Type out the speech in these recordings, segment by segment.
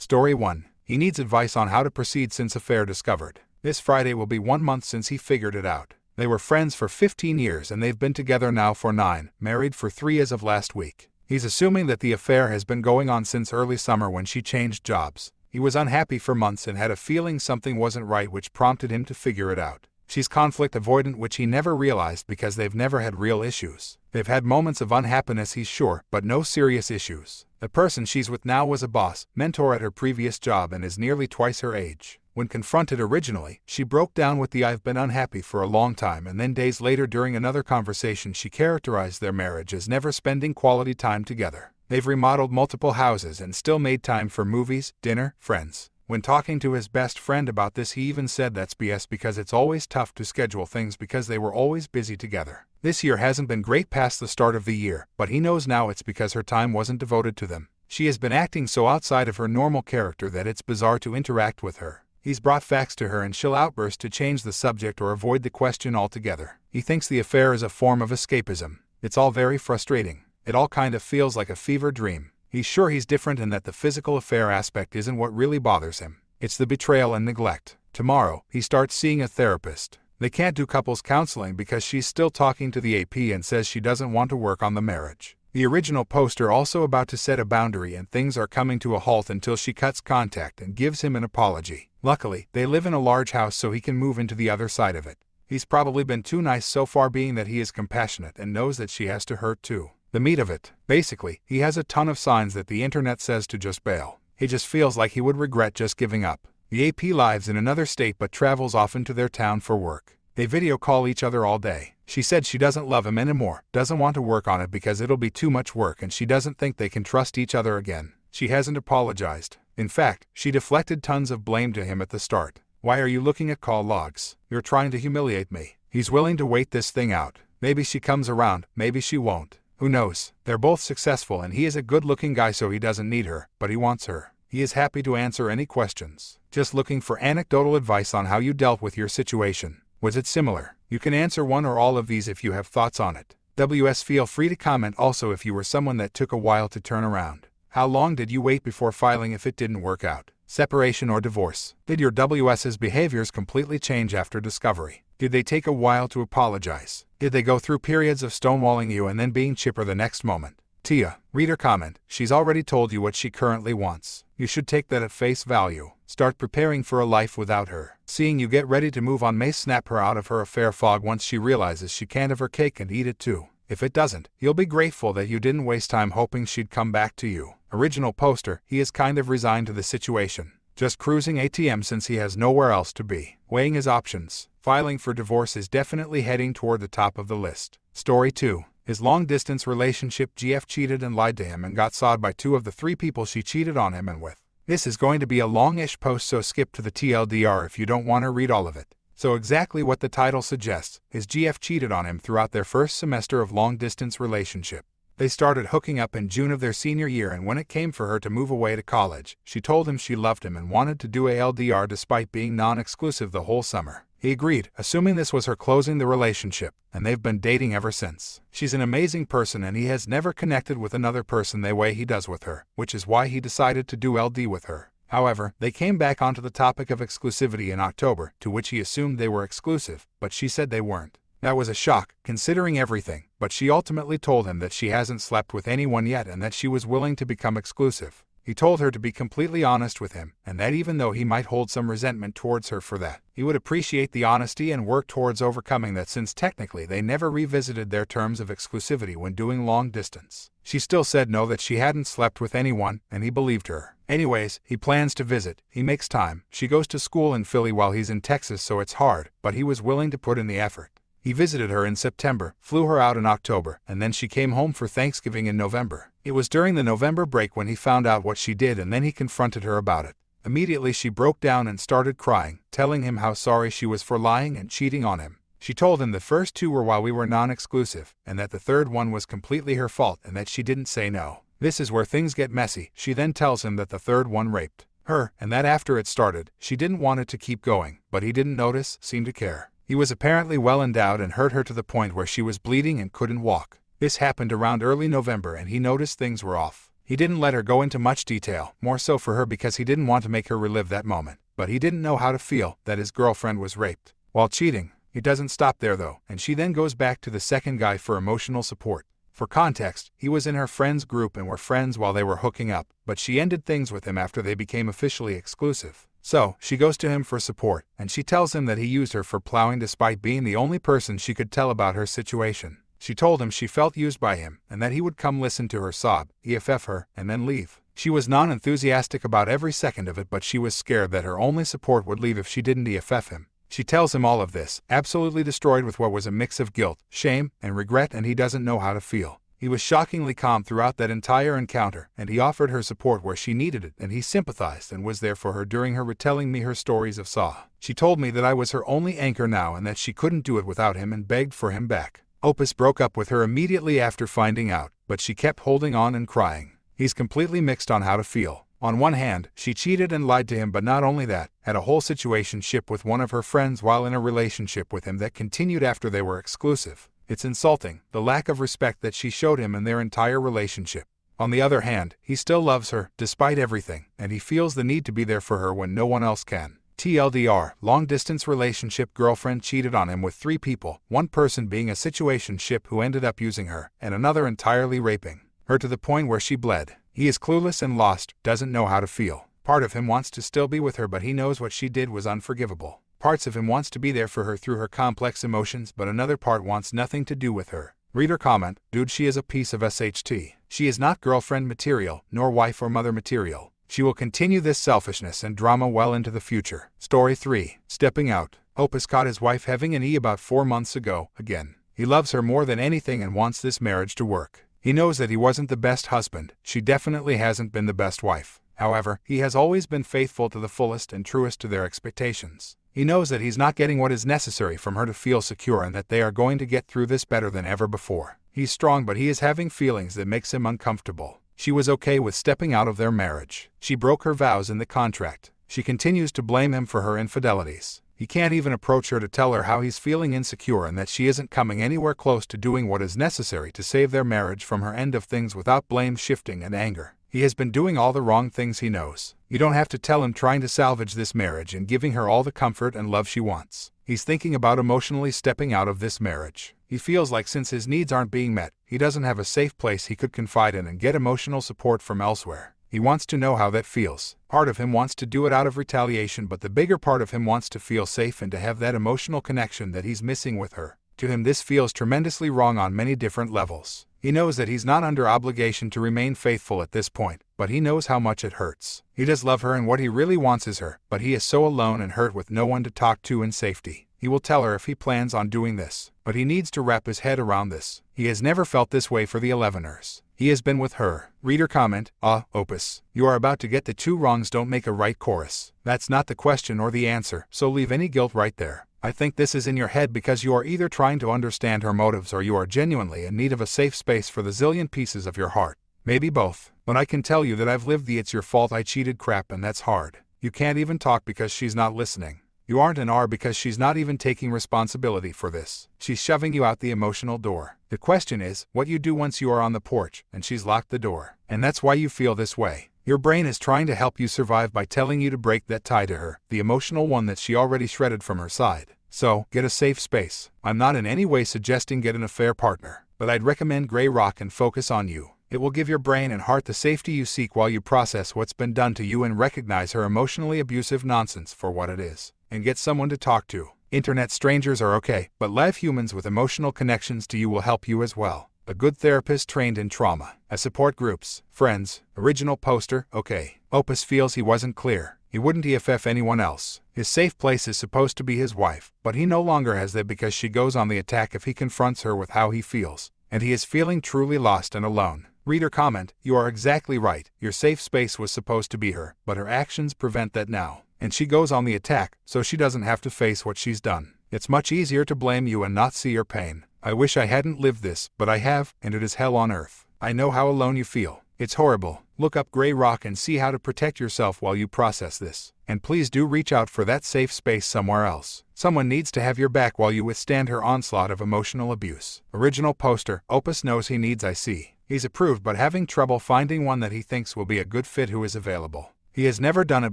Story 1. He needs advice on how to proceed since affair discovered. This Friday will be 1 month since he figured it out. They were friends for 15 years and they've been together now for 9, married for 3 as of last week. He's assuming that the affair has been going on since early summer when she changed jobs. He was unhappy for months and had a feeling something wasn't right, which prompted him to figure it out. She's conflict avoidant, which he never realized because they've never had real issues. They've had moments of unhappiness, he's sure, but no serious issues. The person she's with now was a boss, mentor at her previous job, and is nearly twice her age. When confronted originally, she broke down with the "I've been unhappy for a long time," and then days later during another conversation she characterized their marriage as never spending quality time together. They've remodeled multiple houses and still made time for movies, dinner, friends. When talking to his best friend about this, he even said that's BS because it's always tough to schedule things because they were always busy together. This year hasn't been great past the start of the year, but he knows now it's because her time wasn't devoted to them. She has been acting so outside of her normal character that it's bizarre to interact with her. He's brought facts to her and she'll outburst to change the subject or avoid the question altogether. He thinks the affair is a form of escapism. It's all very frustrating. It all kind of feels like a fever dream. He's sure he's different and that the physical affair aspect isn't what really bothers him. It's the betrayal and neglect. Tomorrow, he starts seeing a therapist. They can't do couples counseling because she's still talking to the AP and says she doesn't want to work on the marriage. The original poster also about to set a boundary and things are coming to a halt until she cuts contact and gives him an apology. Luckily, they live in a large house so he can move into the other side of it. He's probably been too nice so far, being that he is compassionate and knows that she has to hurt too. The meat of it. Basically, he has a ton of signs that the internet says to just bail. He just feels like he would regret just giving up. The AP lives in another state but travels often to their town for work. They video call each other all day. She said she doesn't love him anymore, doesn't want to work on it because it'll be too much work, and she doesn't think they can trust each other again. She hasn't apologized. In fact, she deflected tons of blame to him at the start. "Why are you looking at call logs? You're trying to humiliate me." He's willing to wait this thing out. Maybe she comes around, maybe she won't. Who knows? They're both successful and he is a good-looking guy, so he doesn't need her, but he wants her. He is happy to answer any questions. Just looking for anecdotal advice on how you dealt with your situation. Was it similar? You can answer one or all of these if you have thoughts on it. WS, feel free to comment also if you were someone that took a while to turn around. How long did you wait before filing if it didn't work out? Separation or divorce? Did your WS's behaviors completely change after discovery? Did they take a while to apologize? Did they go through periods of stonewalling you and then being chipper the next moment? Tia, reader comment, she's already told you what she currently wants. You should take that at face value. Start preparing for a life without her. Seeing you get ready to move on may snap her out of her affair fog once she realizes she can't have her cake and eat it too. If it doesn't, you'll be grateful that you didn't waste time hoping she'd come back to you. Original poster, he is kind of resigned to the situation. Just cruising ATM since he has nowhere else to be. Weighing his options. Filing for divorce is definitely heading toward the top of the list. Story 2. His long-distance relationship. GF cheated and lied to him and got sawed by 2 of the 3 people she cheated on him and with. This is going to be a long-ish post, so skip to the TLDR if you don't want to read all of it. So exactly what the title suggests, his GF cheated on him throughout their first semester of long-distance relationship. They started hooking up in June of their senior year, and when it came for her to move away to college, she told him she loved him and wanted to do a LDR despite being non-exclusive the whole summer. He agreed, assuming this was her closing the relationship, and they've been dating ever since. She's an amazing person and he has never connected with another person the way he does with her, which is why he decided to do LD with her. However, they came back onto the topic of exclusivity in October, to which he assumed they were exclusive, but she said they weren't. That was a shock, considering everything, but she ultimately told him that she hasn't slept with anyone yet and that she was willing to become exclusive. He told her to be completely honest with him, and that even though he might hold some resentment towards her for that, he would appreciate the honesty and work towards overcoming that, since technically they never revisited their terms of exclusivity when doing long distance. She still said no, that she hadn't slept with anyone, and he believed her. Anyways, he plans to visit. He makes time. She goes to school in Philly while he's in Texas, so it's hard, but he was willing to put in the effort. He visited her in September, flew her out in October, and then she came home for Thanksgiving in November. It was during the November break when he found out what she did, and then he confronted her about it. Immediately she broke down and started crying, telling him how sorry she was for lying and cheating on him. She told him the first 2 were while we were non-exclusive, and that the 3rd one was completely her fault and that she didn't say no. This is where things get messy. She then tells him that the 3rd one raped her, and that after it started, she didn't want it to keep going, but he didn't notice, seem to care. He was apparently well endowed and hurt her to the point where she was bleeding and couldn't walk. This happened around early November and he noticed things were off. He didn't let her go into much detail, more so for her because he didn't want to make her relive that moment. But he didn't know how to feel that his girlfriend was raped. While cheating, he doesn't stop there though, and she then goes back to the second guy for emotional support. For context, he was in her friend's group and were friends while they were hooking up, but she ended things with him after they became officially exclusive. So, she goes to him for support, and she tells him that he used her for plowing despite being the only person she could tell about her situation. She told him she felt used by him, and that he would come listen to her sob, EFF her, and then leave. She was non-enthusiastic about every second of it, but she was scared that her only support would leave if she didn't EFF him. She tells him all of this, absolutely destroyed with what was a mix of guilt, shame, and regret, and he doesn't know how to feel. He was shockingly calm throughout that entire encounter, and he offered her support where she needed it, and he sympathized and was there for her during her retelling me her stories of Saw. She told me that I was her only anchor now and that she couldn't do it without him and begged for him back. Opus broke up with her immediately after finding out, but she kept holding on and crying. He's completely mixed on how to feel. On one hand, she cheated and lied to him, but not only that, had a whole situationship with one of her friends while in a relationship with him that continued after they were exclusive. It's insulting, the lack of respect that she showed him in their entire relationship. On the other hand, he still loves her, despite everything, and he feels the need to be there for her when no one else can. TLDR, long-distance relationship, girlfriend cheated on him with 3 people, one person being a situationship who ended up using her, and another entirely raping her to the point where she bled. He is clueless and lost, doesn't know how to feel. Part of him wants to still be with her, but he knows what she did was unforgivable. Parts of him wants to be there for her through her complex emotions, but another part wants nothing to do with her. Reader comment, dude, she is a piece of SHT. She is not girlfriend material, nor wife or mother material. She will continue this selfishness and drama well into the future. Story 3. Stepping out. Opus caught his wife having an about 4 months ago, again. He loves her more than anything and wants this marriage to work. He knows that he wasn't the best husband, she definitely hasn't been the best wife. However, he has always been faithful to the fullest and truest to their expectations. He knows that he's not getting what is necessary from her to feel secure and that they are going to get through this better than ever before. He's strong, but he is having feelings that makes him uncomfortable. She was okay with stepping out of their marriage. She broke her vows in the contract. She continues to blame him for her infidelities. He can't even approach her to tell her how he's feeling insecure and that she isn't coming anywhere close to doing what is necessary to save their marriage from her end of things without blame shifting and anger. He has been doing all the wrong things, he knows. You don't have to tell him trying to salvage this marriage and giving her all the comfort and love she wants. He's thinking about emotionally stepping out of this marriage. He feels like since his needs aren't being met, he doesn't have a safe place he could confide in and get emotional support from elsewhere. He wants to know how that feels. Part of him wants to do it out of retaliation, but the bigger part of him wants to feel safe and to have that emotional connection that he's missing with her. To him, this feels tremendously wrong on many different levels. He knows that he's not under obligation to remain faithful at this point, but he knows how much it hurts. He does love her and what he really wants is her, but he is so alone and hurt with no one to talk to in safety. He will tell her if he plans on doing this, but he needs to wrap his head around this. He has never felt this way for the 11ers. He has been with her. Reader comment, Opus. You are about to get the 2 wrongs don't make a right chorus. That's not the question or the answer, so leave any guilt right there. I think this is in your head because you are either trying to understand her motives or you are genuinely in need of a safe space for the zillion pieces of your heart. Maybe both. But I can tell you that I've lived the it's your fault I cheated crap, and that's hard. You can't even talk because she's not listening. You aren't an R because she's not even taking responsibility for this. She's shoving you out the emotional door. The question is, what you do once you are on the porch and she's locked the door. And that's why you feel this way. Your brain is trying to help you survive by telling you to break that tie to her, the emotional one that she already shredded from her side. So, get a safe space. I'm not in any way suggesting get an affair partner, but I'd recommend Grey Rock and focus on you. It will give your brain and heart the safety you seek while you process what's been done to you and recognize her emotionally abusive nonsense for what it is. And get someone to talk to. Internet strangers are okay, but live humans with emotional connections to you will help you as well. A good therapist trained in trauma. A support groups. Friends. Original poster, okay. Opus feels he wasn't clear. He wouldn't EFF anyone else. His safe place is supposed to be his wife, but he no longer has that because she goes on the attack if he confronts her with how he feels. And he is feeling truly lost and alone. Reader comment, you are exactly right. Your safe space was supposed to be her, but her actions prevent that now. And she goes on the attack, so she doesn't have to face what she's done. It's much easier to blame you and not see your pain. I wish I hadn't lived this, but I have, and it is hell on earth. I know how alone you feel. It's horrible. Look up Grey Rock and see how to protect yourself while you process this. And please do reach out for that safe space somewhere else. Someone needs to have your back while you withstand her onslaught of emotional abuse. Original poster, Opus knows he needs I see. He's approved but having trouble finding one that he thinks will be a good fit who is available. He has never done it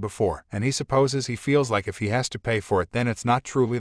before, and he supposes he feels like if he has to pay for it then it's not truly